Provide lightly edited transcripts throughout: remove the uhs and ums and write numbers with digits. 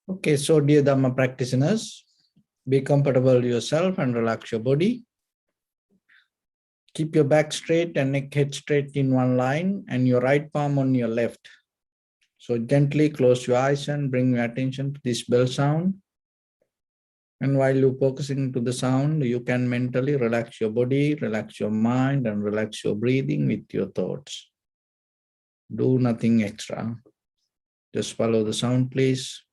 Okay, so dear Dhamma practitioners, be comfortable yourself and relax your body. Keep your back straight and neck head straight in one line and your right palm on your left. So gently close your eyes and bring your attention to this bell sound. And while you're focusing to the sound, you can mentally relax your body, relax your mind, and relax your breathing with your thoughts. Do nothing extra. Just follow the sound, please.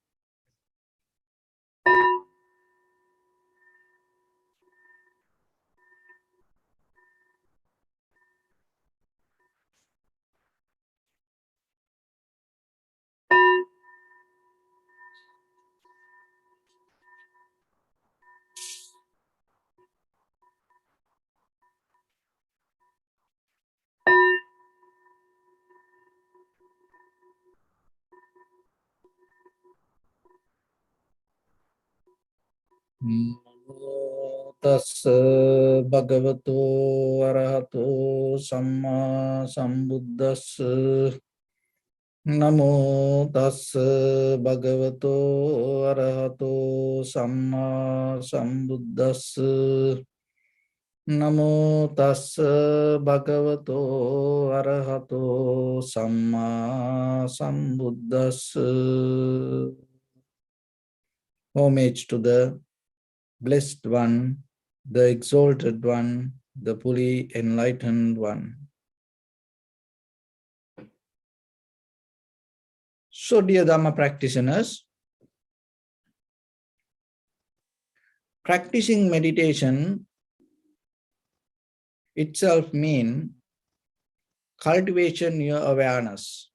Namo tassa bhagavato arahato samma sambuddhassa. Namo tassa bhagavato arahato samma sambuddhassa. Namo tassa bhagavato arahato samma sambuddhassa. Homage to the Blessed One, the Exalted One, the fully enlightened One. So, dear Dhamma practitioners, practicing meditation itself means cultivation your awareness.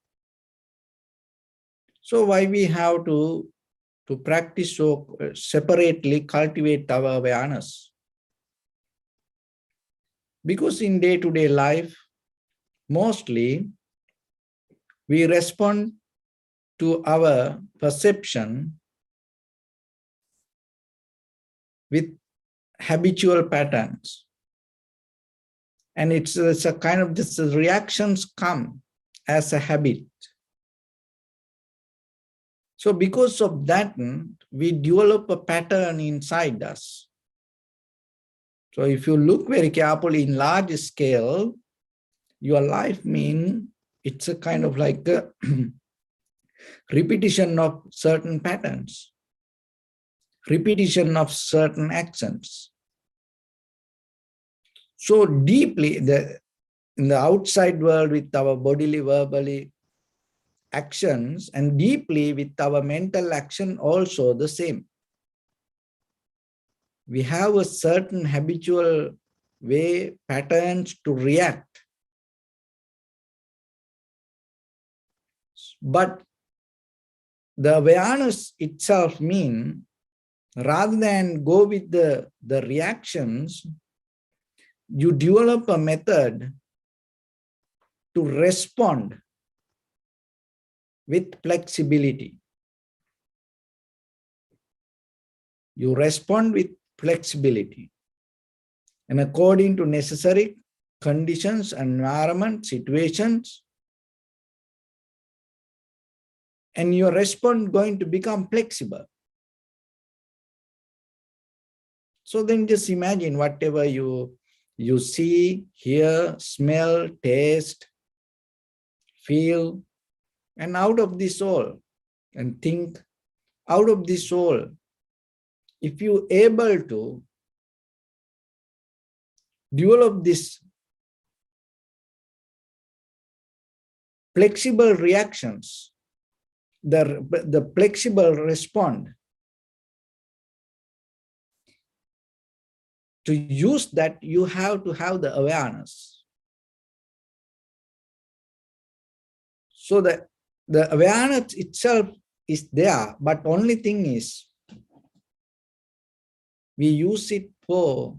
So, why we have to practice so separately, cultivate our awareness? Because in day-to-day life, mostly we respond to our perception with habitual patterns. And it's a kind of just reactions come as a habit. So because of that, we develop a pattern inside us. So if you look very carefully in large scale, your life means it's a kind of like a repetition of certain patterns, repetition of certain actions. So deeply in the outside world with our bodily, verbally actions, and deeply with our mental action also the same. We have a certain habitual way, patterns to react. But the awareness itself means rather than go with the reactions, you develop a method to respond with flexibility. You respond with flexibility. And according to necessary conditions, environment, situations, and your response going to become flexible. So then just imagine whatever you see, hear, smell, taste, feel, and out of this all, and think, out of this all, if you able to develop this flexible reactions, the flexible response, to use that, you have to have the awareness. So the awareness itself is there, but only thing is, we use it for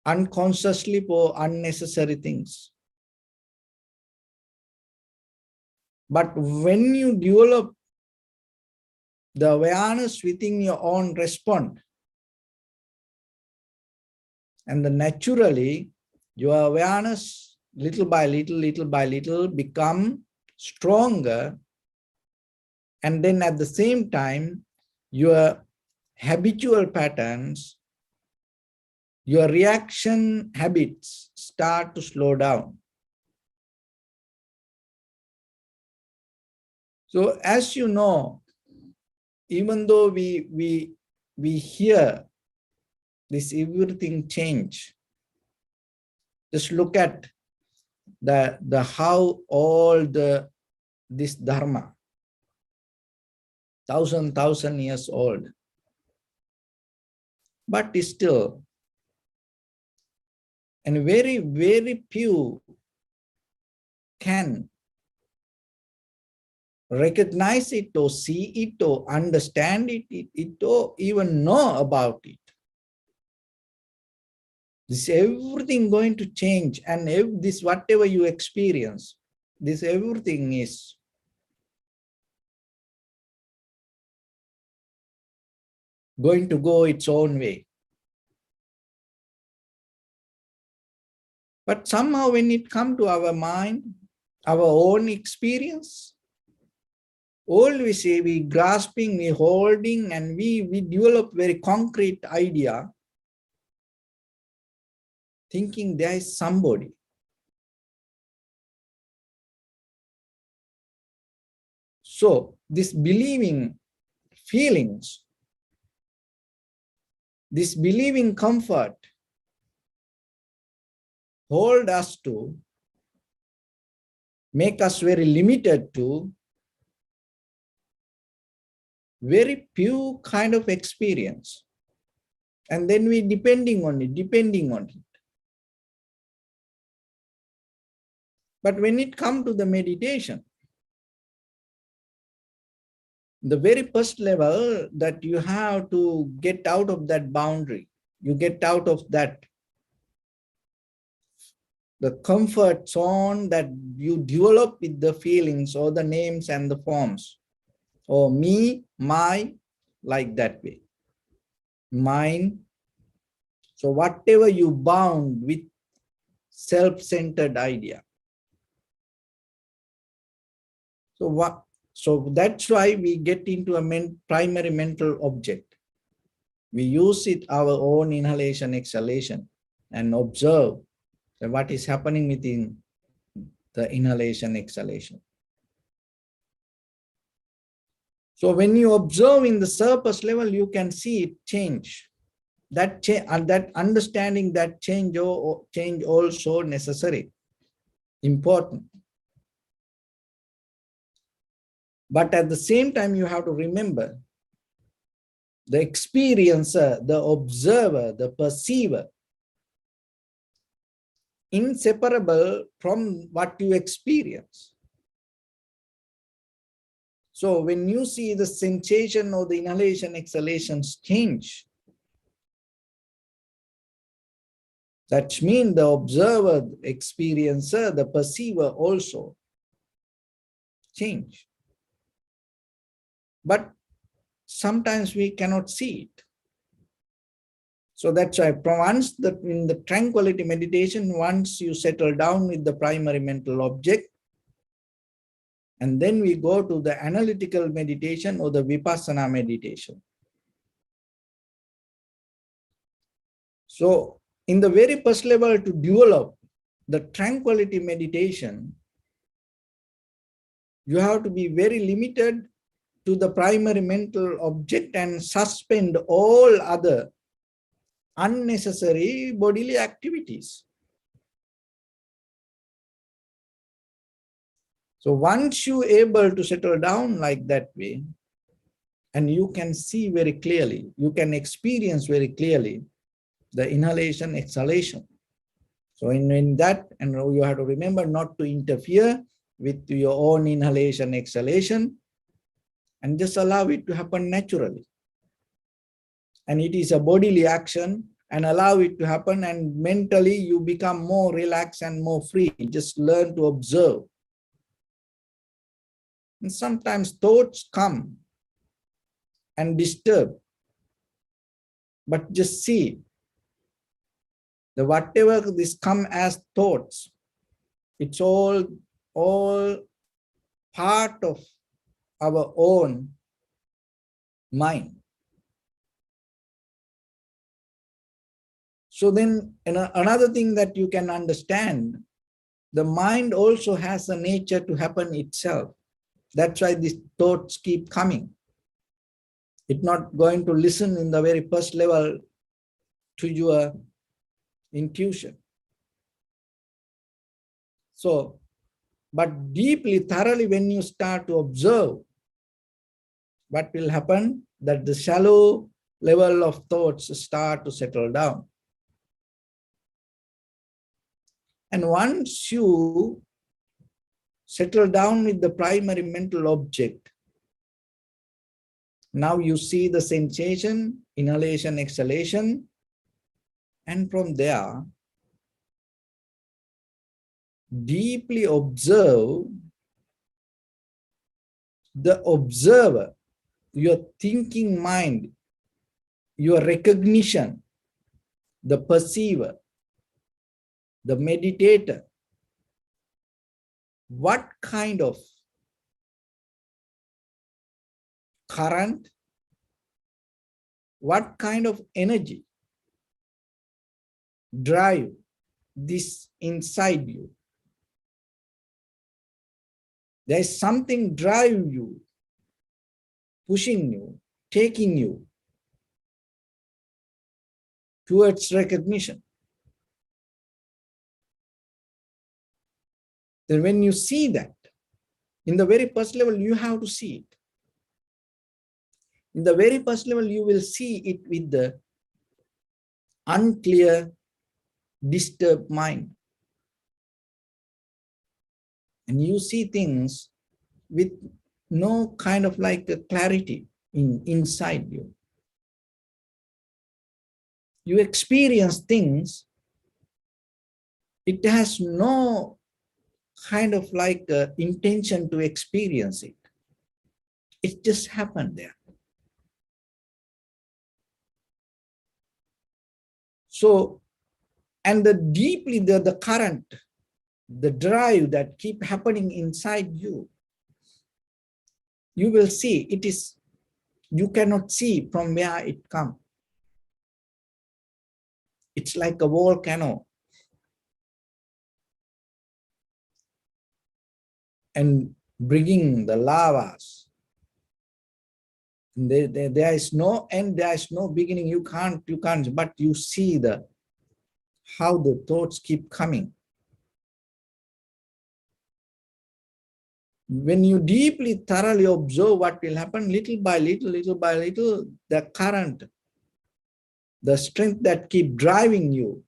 unconsciously for unnecessary things. But when you develop the awareness within your own response, and then naturally your awareness little by little become stronger, And then at the same time, your habitual patterns, your reaction habits start to slow down. So as you know, even though we hear this everything change, just look at the how all this Dharma, thousand years old, but still, and very, very few can recognize it or see it or understand it or even know about it. This everything going to change, and this whatever you experience, this everything is going to go its own way. But somehow when it comes to our mind, our own experience, all we say, we grasping, we holding, and we develop very concrete idea, thinking there is somebody. So this believing feelings, this believing comfort hold us to, make us very limited to very few kind of experience. And then we depending on it. But when it comes to the meditation, the very first level that you have to get out of that boundary, you get out of that, the comfort zone that you develop with the feelings or the names and the forms, or me, my, like that way, mine. So whatever you bound with self-centered idea. So that's why we get into a primary mental object. We use it, our own inhalation, exhalation, and observe what is happening within the inhalation, exhalation. So when you observe in the surface level, you can see it change. That change and that understanding that change also necessary, important. But at the same time, you have to remember the experiencer, the observer, the perceiver, inseparable from what you experience. So when you see the sensation or the inhalation, exhalations change, that means the observer, the experiencer, the perceiver also change. But sometimes we cannot see it. So that's why once in the tranquility meditation, once you settle down with the primary mental object, and then we go to the analytical meditation or the vipassana meditation. So in the very first level, to develop the tranquility meditation, you have to be very limited to the primary mental object and suspend all other unnecessary bodily activities. So once you are able to settle down like that way, and you can see very clearly, you can experience very clearly the inhalation, exhalation. So in that, and you have to remember not to interfere with your own inhalation, exhalation, and just allow it to happen naturally. And it is a bodily action, and allow it to happen, and mentally you become more relaxed and more free. Just learn to observe. And sometimes thoughts come and disturb, but just see the whatever this come as thoughts, it's all part of our own mind. So then another thing that you can understand, the mind also has a nature to happen itself. That's why these thoughts keep coming. It's not going to listen in the very first level to your intuition. So, but deeply, thoroughly, when you start to observe, what will happen? That the shallow level of thoughts start to settle down. And once you settle down with the primary mental object, now you see the sensation, inhalation, exhalation, and from there, deeply observe the observer, your thinking mind, your recognition, the perceiver, the meditator. What kind of current, what kind of energy drive this inside you? There is something drive you, pushing you, taking you towards recognition. Then when you see that, in the very first level, you have to see it. In the very first level, you will see it with the unclear, disturbed mind. And you see things with no kind of like a clarity inside you. You experience things, it has no kind of like intention to experience it. It just happened there. So, and the deeply the current, the drive that keep happening inside you, you will see it is, you cannot see from where it comes. It's like a volcano. And bringing the lavas. There is no end, there is no beginning. You can't, but you see how the thoughts keep coming. When you deeply, thoroughly observe what will happen, little by little, the current, the strength that keep driving you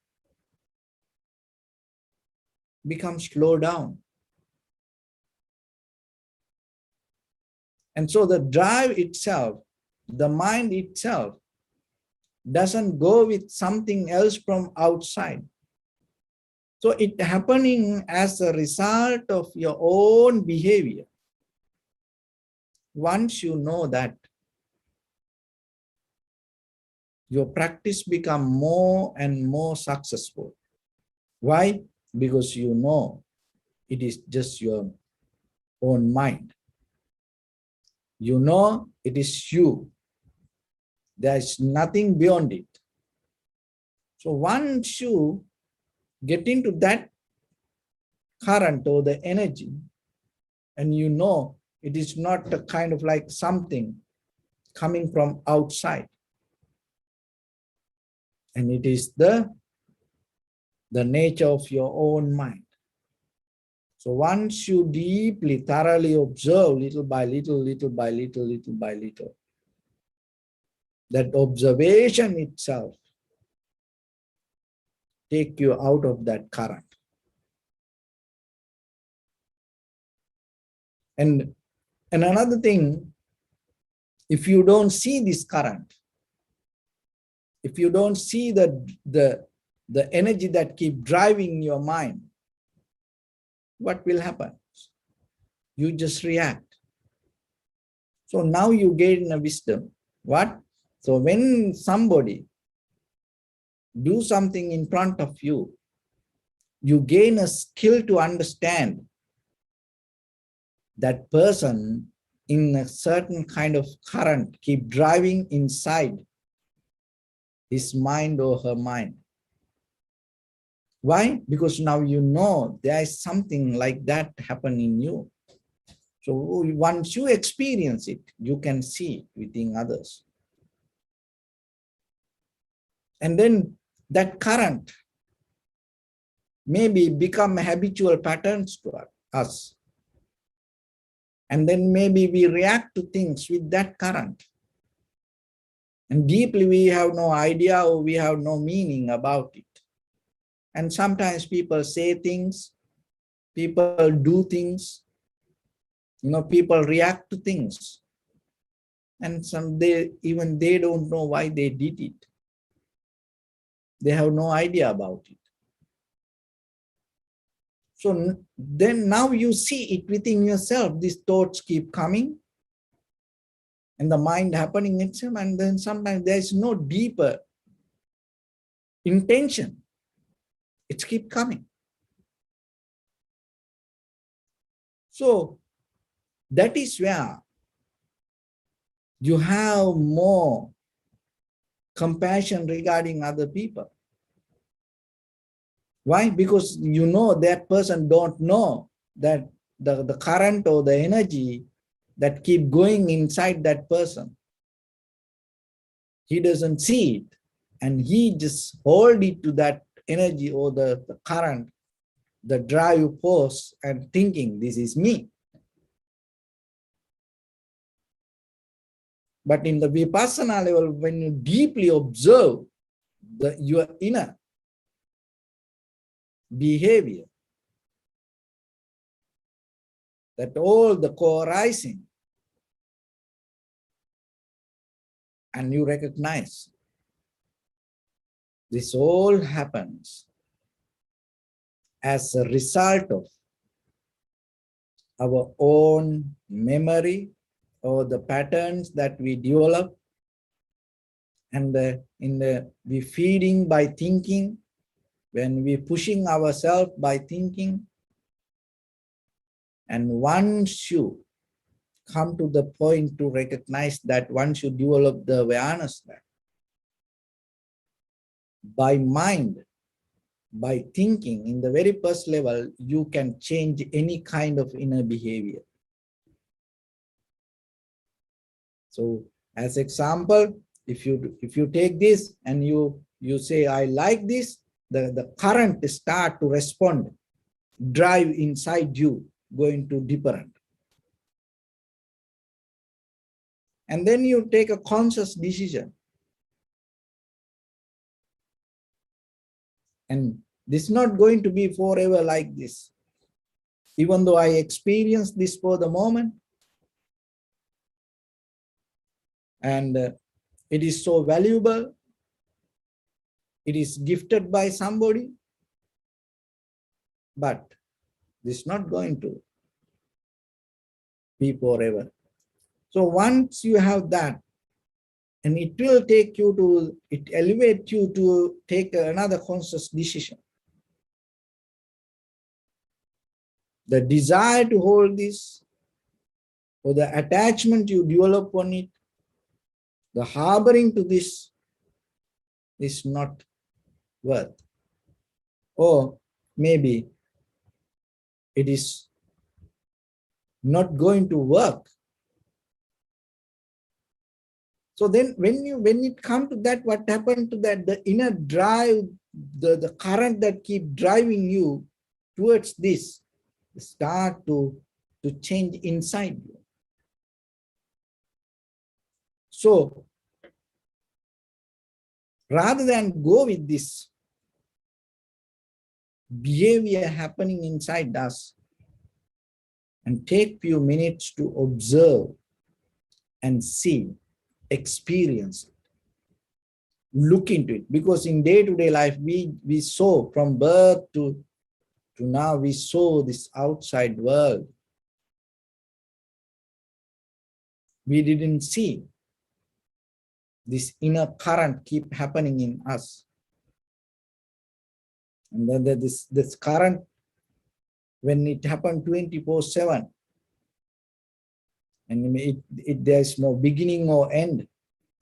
becomes slowed down. And so the drive itself, the mind itself, doesn't go with something else from outside. So it happening as a result of your own behavior. Once you know that, your practice become more and more successful. Why? Because you know it is just your own mind. You know it is you. There is nothing beyond it. So once you get into that current or the energy, and you know it is not a kind of like something coming from outside, and it is the nature of your own mind. So once you deeply, thoroughly observe little by little, that observation itself take you out of that current. And another thing, if you don't see this current, if you don't see the energy that keep driving your mind, what will happen? You just react. So now you gain a wisdom. What? So when somebody do something in front of you, you gain a skill to understand that person in a certain kind of current keep driving inside his mind or her mind. Why? Because now you know there is something like that happen in you. So once you experience it, you can see it within others. And then that current maybe become habitual patterns to us. And then maybe we react to things with that current. And deeply we have no idea or we have no meaning about it. And sometimes people say things, people do things, people react to things. And even they don't know why they did it. They have no idea about it. So then now you see it within yourself. These thoughts keep coming and the mind happening itself. And then sometimes there is no deeper intention. It keeps coming. So that is where you have more compassion regarding other people. Why? Because you know that person don't know that the current or the energy that keep going inside that person. He doesn't see it and he just hold it to that energy or the current, the drive force and thinking this is me. But in the Vipassana level, when you deeply observe your inner behavior, that all the co-arising, and you recognize this all happens as a result of our own memory or the patterns that we develop, and we feeding by thinking, when we pushing ourselves by thinking. And once you come to the point to recognize that, once you develop the awareness that by mind, by thinking in the very first level, you can change any kind of inner behavior. So as example, if you take this and you say, I like this, the current start to respond, drive inside you, going to different. And then you take a conscious decision. And this is not going to be forever like this. Even though I experience this for the moment, and it is so valuable, it is gifted by somebody, but this is not going to be forever. So once you have that, and it will take you to, it elevates you to take another conscious decision. The desire to hold this, or the attachment you develop on it, the harboring to this is not worth. Or maybe it is not going to work. So then when it comes to that, what happened to that, the inner drive, the current that keep driving you towards this start to change inside you. So rather than go with this behavior happening inside us, and take few minutes to observe and see, experience it, look into it. Because in day-to-day life, we saw from birth to now, we saw this outside world. We didn't see this inner current keep happening in us. And then this current, when it happened 24/7, And there's no beginning or end.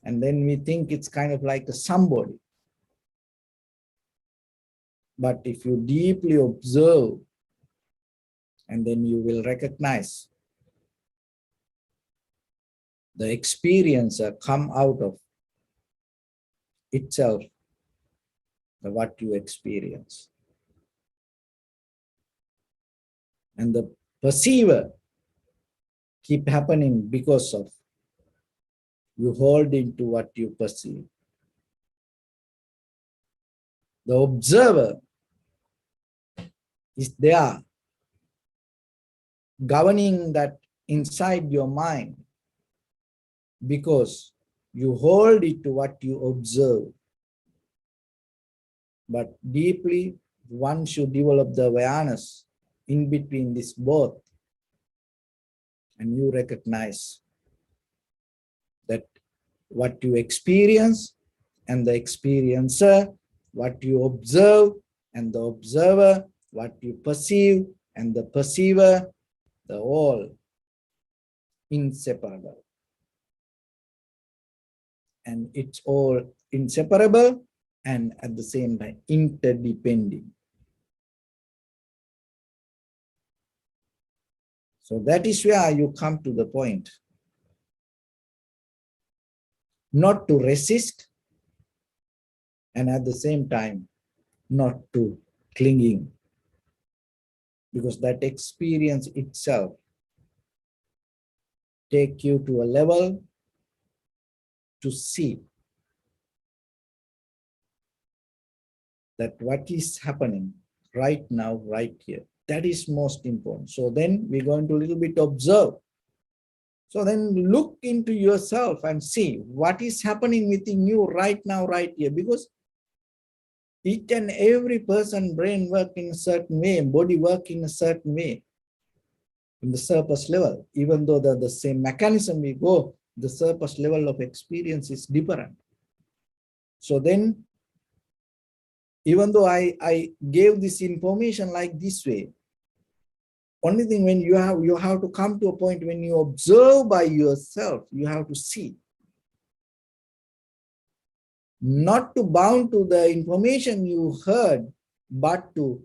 And then we think it's kind of like a somebody. But if you deeply observe, and then you will recognize the experiencer come out of itself, what you experience. And the perceiver keep happening because of you hold into what you perceive. The observer is there, governing that inside your mind, because you hold it to what you observe. But deeply, one should develop the awareness in between this both, and you recognize that what you experience and the experiencer, what you observe and the observer, what you perceive and the perceiver, the all inseparable. And it's all inseparable and at the same time interdependent. So that is where you come to the point. Not to resist, and at the same time not to clinging, because that experience itself take you to a level to see that what is happening right now, right here, that is most important. So then we're going to a little bit observe. So then look into yourself and see what is happening within you right now, right here, because each and every person brain work in a certain way, body work in a certain way, in the surface level. Even though the same mechanism we go, the surface level of experience is different. So then, even though I gave this information like this way, only thing when you have to come to a point when you observe by yourself, you have to see. Not to bound to the information you heard, but to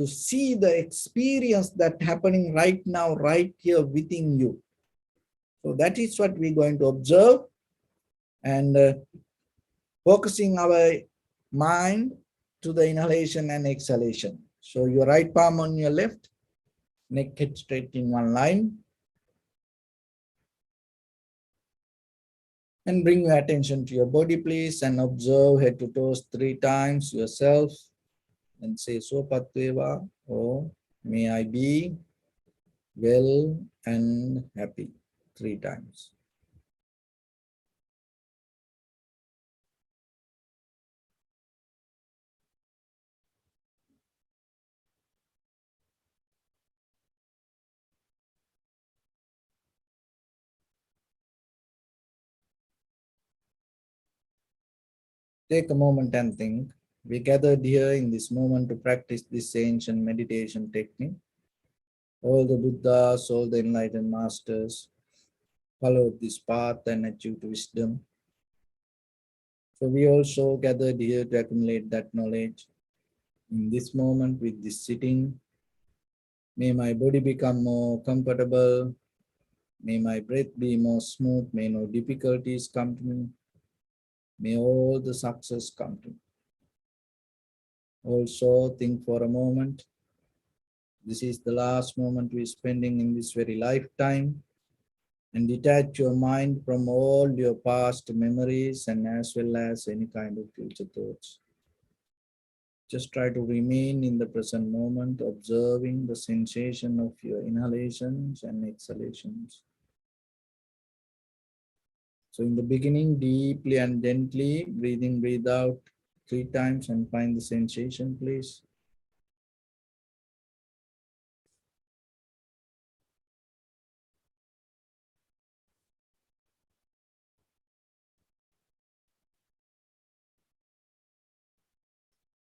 see the experience that happening right now, right here within you. So that is what we're going to observe, and focusing our mind to the inhalation and exhalation. So your right palm on your left, neck head straight in one line. And bring your attention to your body, please, and observe head to toes 3 times yourself. And say, so patveva, or may I be well and happy 3 times. Take a moment and think. We gathered here in this moment to practice this ancient meditation technique. All the Buddhas, all the enlightened masters followed this path and achieved wisdom. So we also gathered here to accumulate that knowledge. In this moment with this sitting, may my body become more comfortable. May my breath be more smooth. May no difficulties come to me. May all the success come to me. Also think for a moment. This is the last moment we're spending in this very lifetime. And detach your mind from all your past memories and as well as any kind of future thoughts. Just try to remain in the present moment, observing the sensation of your inhalations and exhalations. So in the beginning, deeply and gently, breathe in, breathe out 3 times and find the sensation, please.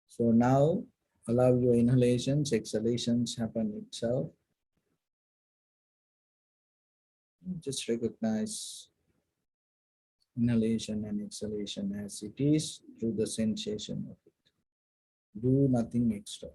So now allow your inhalations, exhalations happen itself. Just recognize inhalation and exhalation as it is through the sensation of it. Do nothing extra.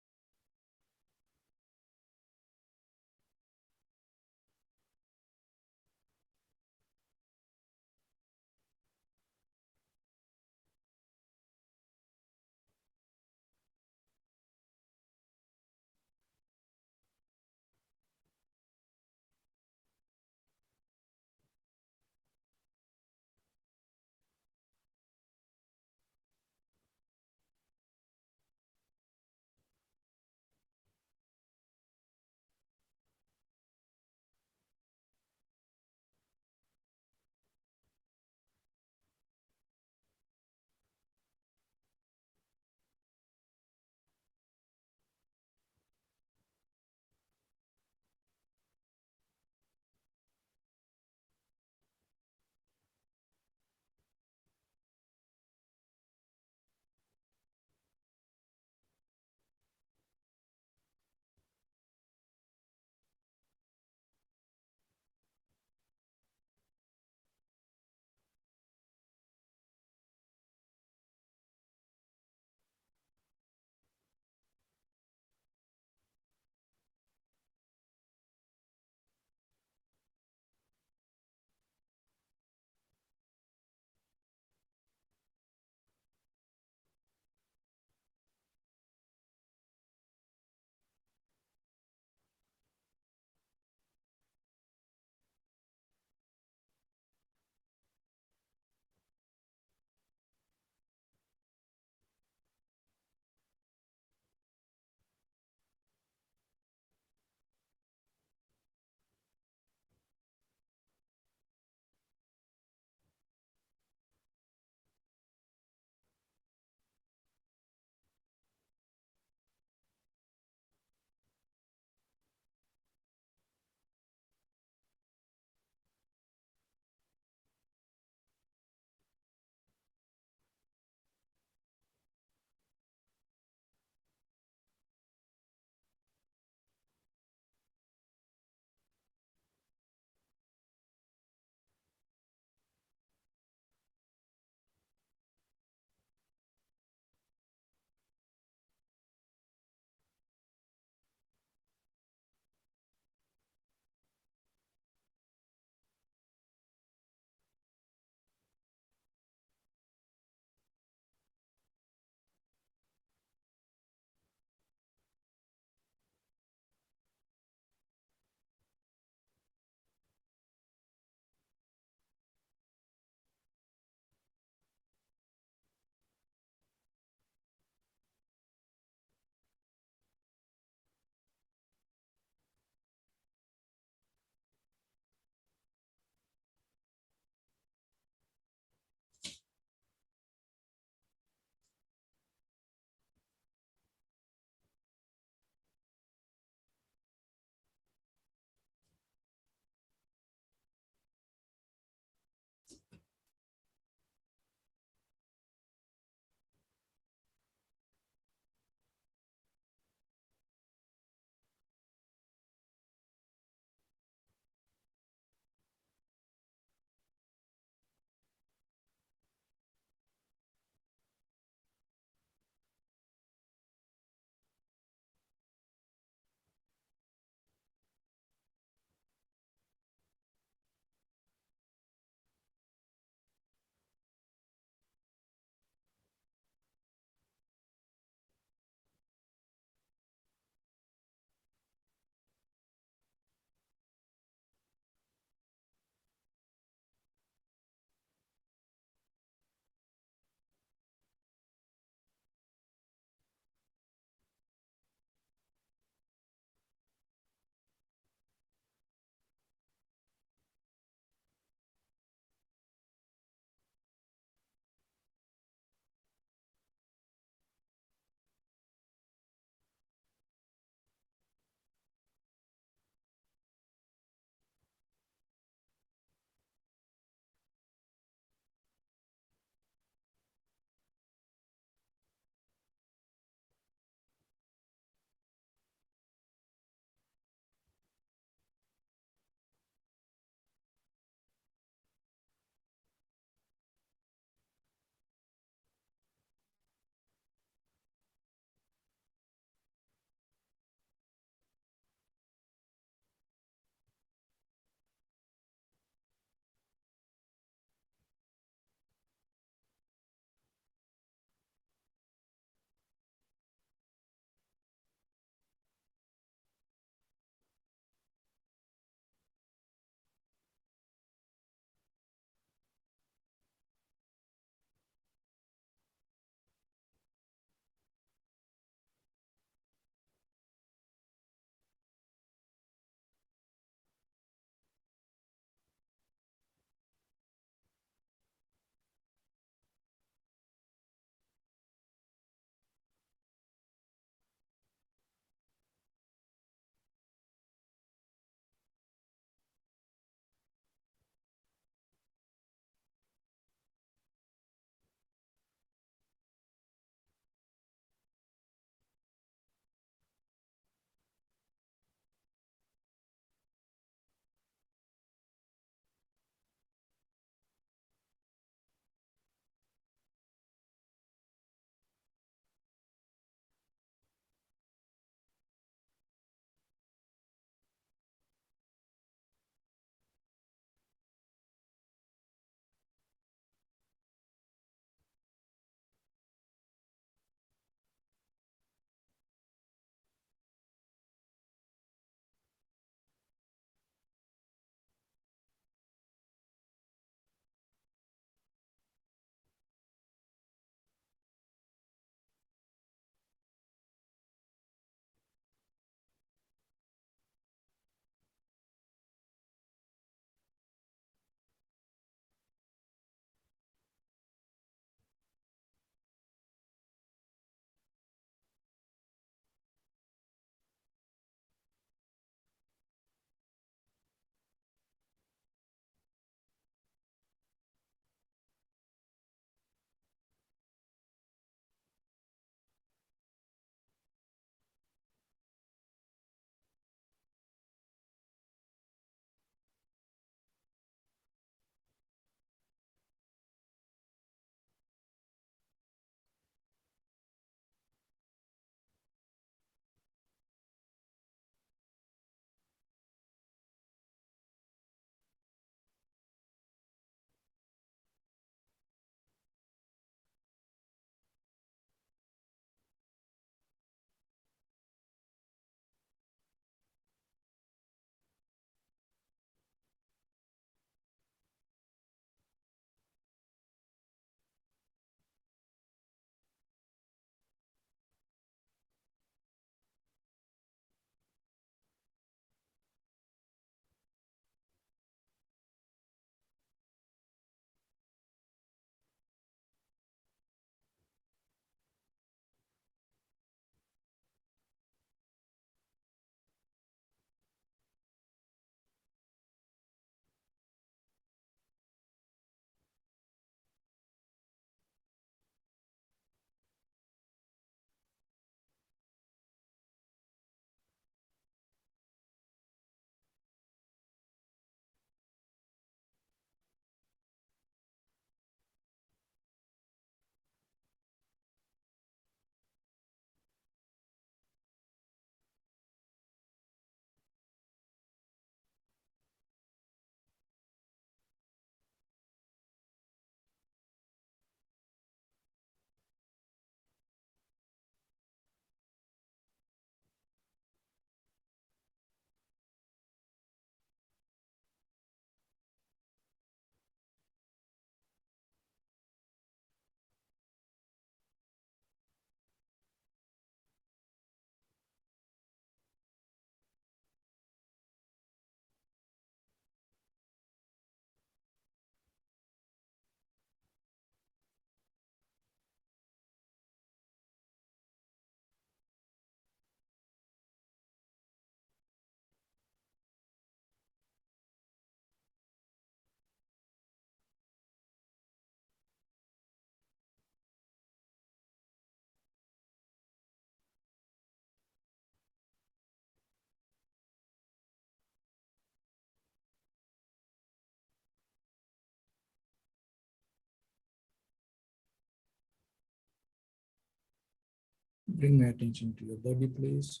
Bring your attention to your body, please.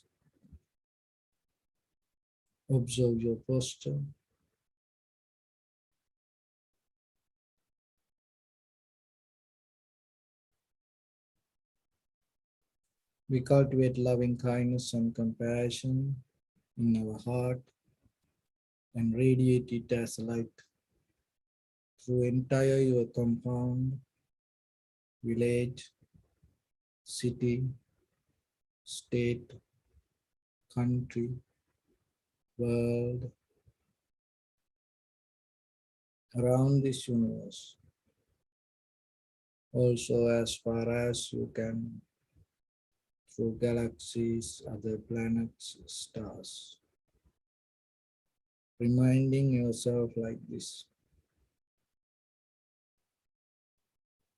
Observe your posture. We cultivate loving kindness and compassion in our heart and radiate it as light through entire your compound, village, city, state, country, world, around this universe. Also as far as you can, through galaxies, other planets, stars. Reminding yourself like this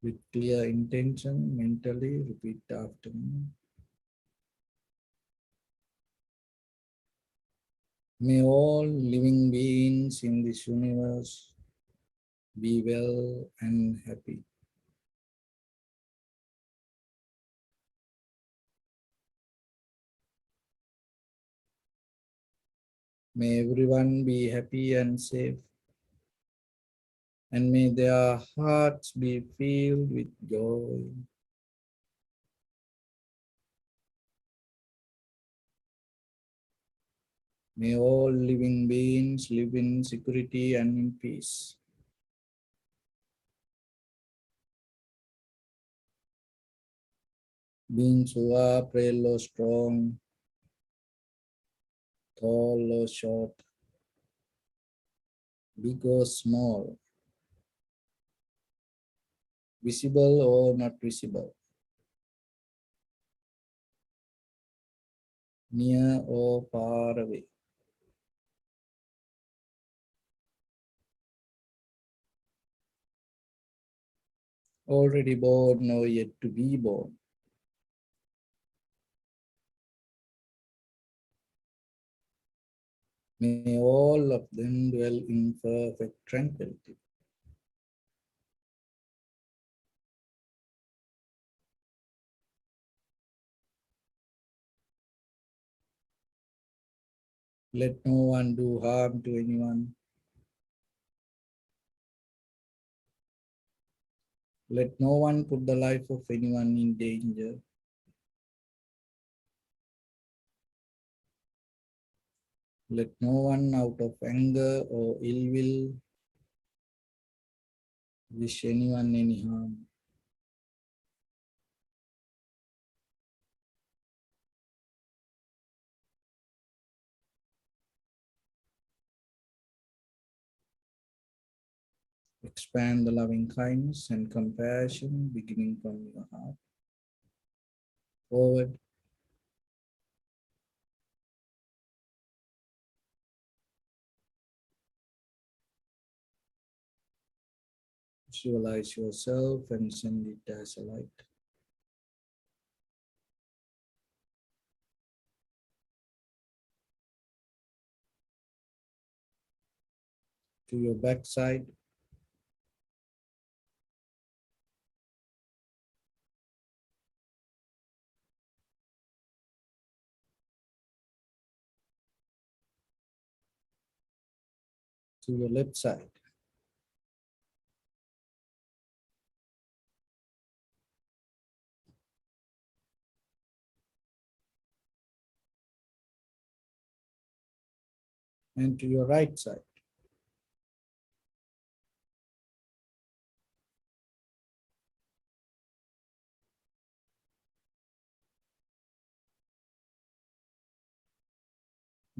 with clear intention, mentally repeat after me. May all living beings in this universe be well and happy. May everyone be happy and safe, and may their hearts be filled with joy. May all living beings live in security and in peace. Beings who are frail or strong, tall or short, big or small, visible or not visible, near or far away. Already born or yet to be born. May all of them dwell in perfect tranquility. Let no one do harm to anyone. Let no one put the life of anyone in danger. Let no one out of anger or ill will wish anyone any harm. Expand the loving kindness and compassion beginning from your heart. Forward. Visualize yourself and send it as a light. To your backside. To your left side. And to your right side.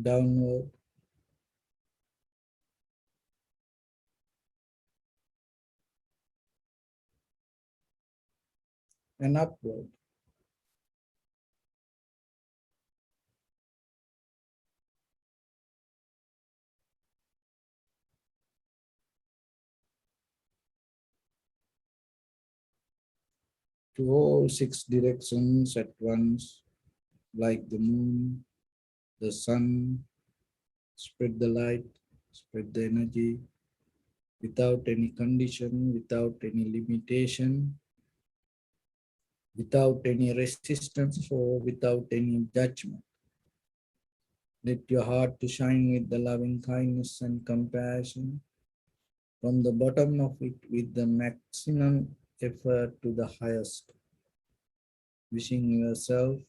Downward. And upward. To all 6 directions at once, like the moon, the sun, spread the light, spread the energy, without any condition, without any limitation. without any resistance or without any judgment. Let your heart to shine with the loving kindness and compassion from the bottom of it with the maximum effort to the highest. Wishing yourself,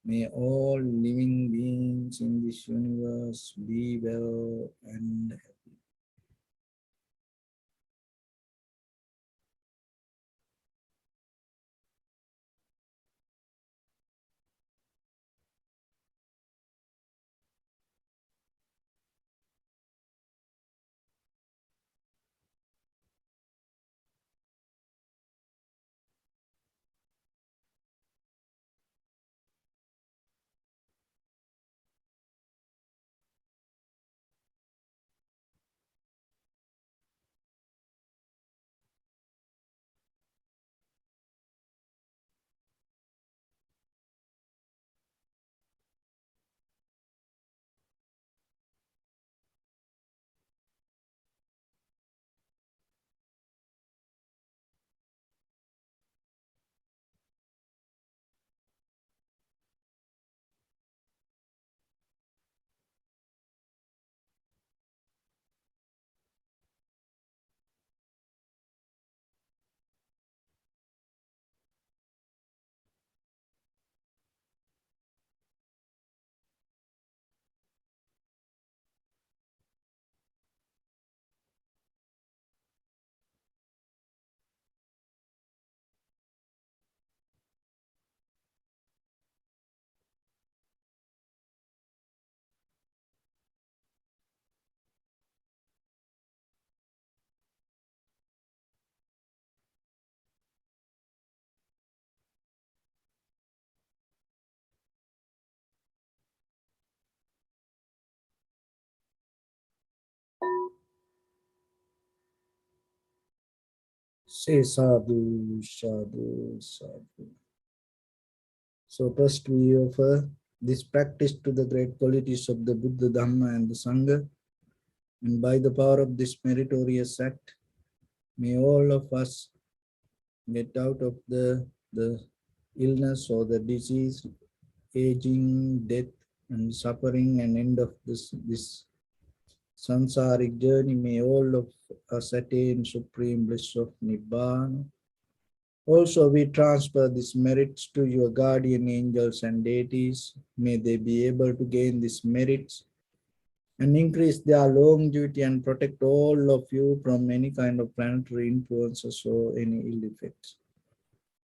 may all living beings in this universe be well and happy. Say sadhu, sadhu, sadhu. So first we offer this practice to the great qualities of the Buddha, Dhamma and the Sangha. And by the power of this meritorious act, may all of us get out of the illness or the disease, aging, death, and suffering, and end of this samsaric journey. May all of us attain supreme bliss of Nibbana. Also, we transfer these merits to your guardian angels and deities. May they be able to gain these merits and increase their longevity and protect all of you from any kind of planetary influences or any ill effects.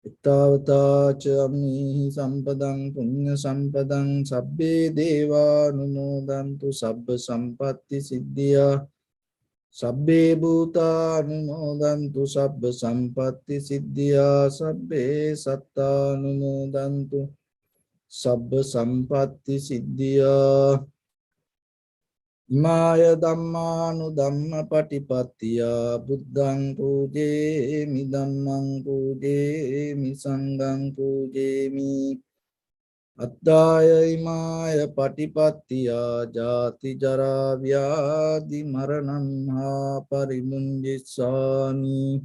Ittavata ca amnihi sampadang punya sampadang sabbe deva numodantu sabba sampatti siddhya sabbe bhuta numodantu sabba sampatti siddhya sabbe satta numodantu sabba sampatti siddhya. Imaya dhammanu dhamma patipattiya buddhang pujemi dhammang pujemi sanghang pujemi addaya imaya patipattiya jati jara vyadi maranam ha parimunjissami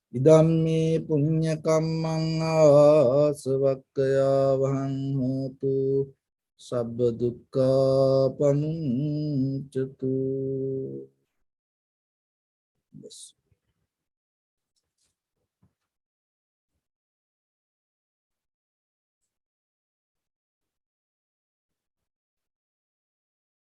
idammi punya kammang asavakkaya vahang hotu sabba dukkha pamuncatu. Yes.